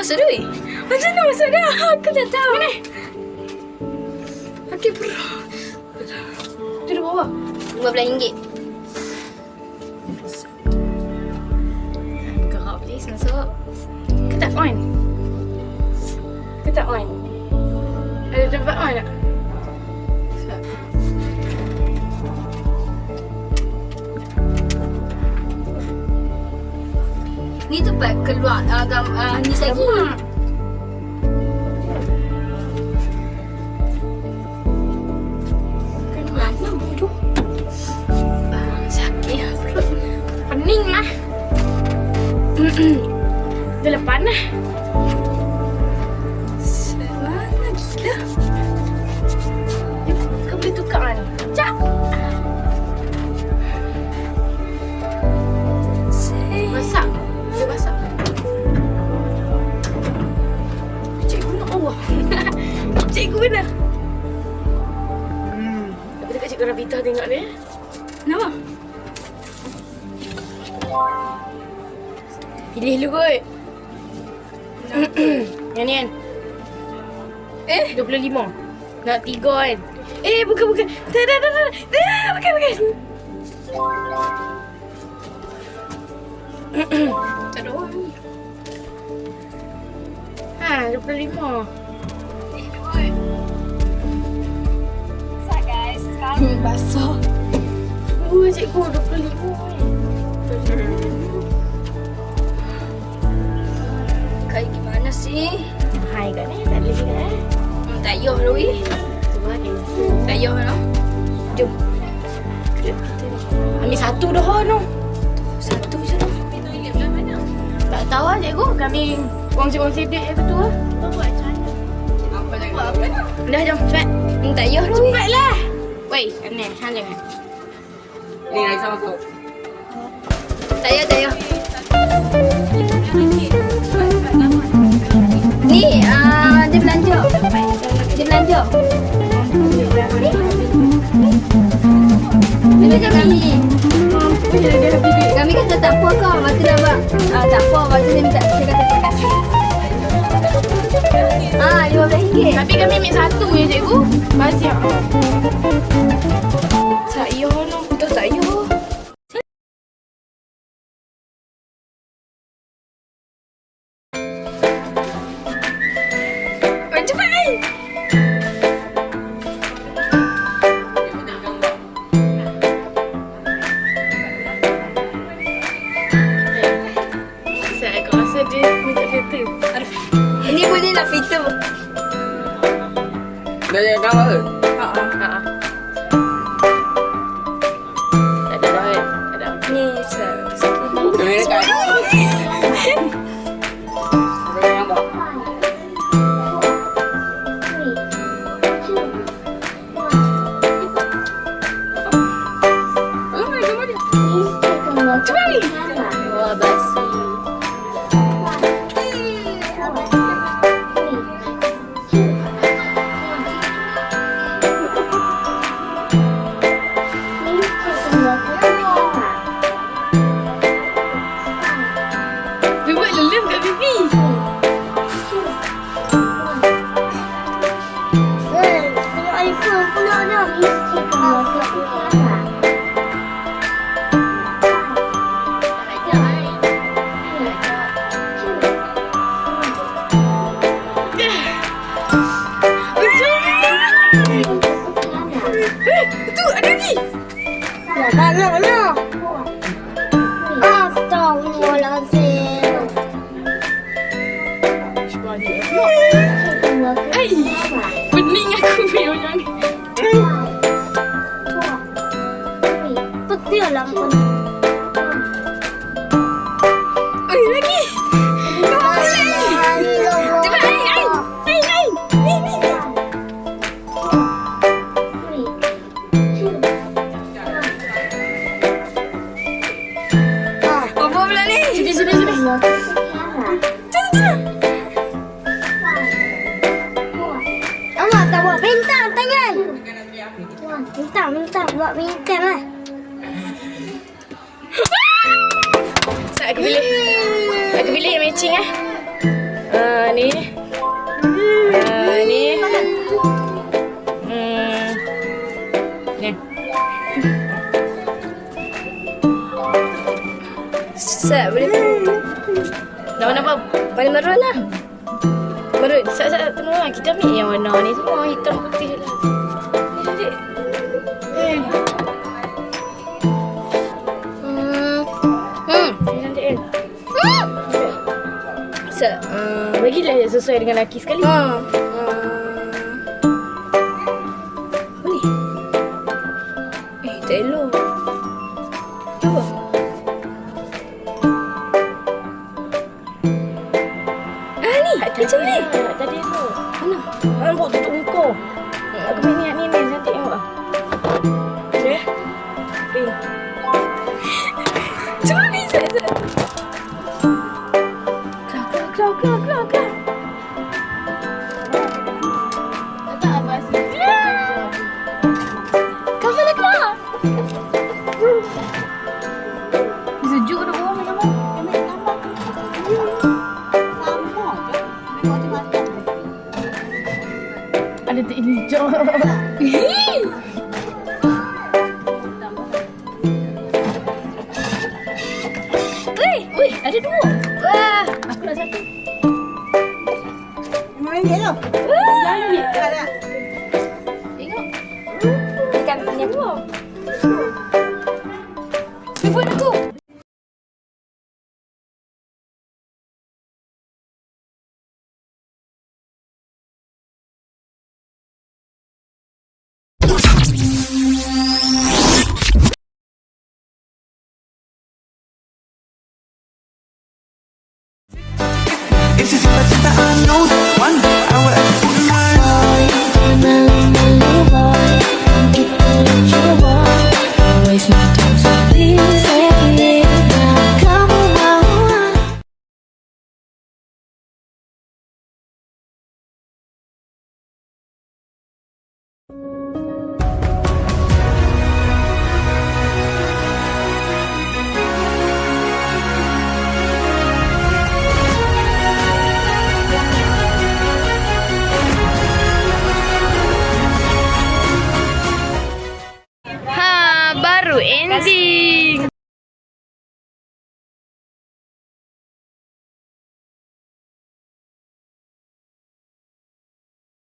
masuk duit? Macam mana masuk dah? Aku tak tahu. Mana? Okey, bro. Tu di bawah. RM15. Gerak please masuk. Ke tak on? Ke tak on? Ada tempat on tak? Ni tempat keluar ni lagi. Kan mana bodoh? Sakit perut. Pening lah. Dah lepas lah. Mana gila. Kau boleh tukar ni. Cak. Masak. Dia masak. Cikgu nak Allah. Cikgu mana? Tapi dekat Cikgu Ravita tengok dia. Kenapa? Pilih dulu kot. Yang ni kan? 25. Nak 3 kan? Bukan. Dah, bukan. Tak ada orang ni. 25. What's guys? Sekarang Basah. Cikgu 25 Kayak gimana sih? Hai kat ni, tak boleh kan? Tak payah lah weh. Tak payah lah. Jom. Ambil satu dah no. Satu je dah. Tak tahu lah cikgu. Kami kongsi-kongsi date yang tu lah. kau buat macam mana? Buat apa nak? Dah jom cepat. Tak payah lah. Cepatlah. Weh, ni hang jangan. Ni Raisa masuk. Tak payah. Ni, dia belanja. Dia belanja kami. Kami kata tak apa kau. Lepas tu dah buat. Tak apa. Lepas tu dia kata terima kasih. RM15. Tapi kami ambil satu je cikgu. Banyak. Tak payah no. Betul tak payah. Cepat ni. Aku rasa dia minta filter. Ini boleh nak filter. Dah jadi gambar ke? Tak ada dah kan? Tak ada. Ni Ni dekat. Dah gambar. cepat ni. Wah, basi. Dia buat lelem kat pipi. Tu ada ni. Astagfirullahaladzim. Ai. Pening aku punya macam ni. Betul lampu. Oi, lagi. Kau boleh ni. Cepat ai. Ni. Apa pula ni? Sini. Awak tak buat bintang tangan. Minta buat bintang lah. Aku pilih yang matching Ni. Ni. Ni. Set boleh. Nak warna apa? Warna merah lah. Baru sat tengok lah. Kita ambil yang warna ni semua hitam putih lah. Ni adik. Ni cantik kan? Set. Bagilah yang sesuai dengan laki sekali. Boleh. Tak elok. Apa? Ni. Macam ni. Tadi tu. Mana? Nampak tutup muka. Aku main ni cantik tengok lah. Okay. Pink. Cuba ni set. Keluar. Tak apa sih. Kau boleh keluar. Sejuk dah bawah macam mana? Ada tak hijau.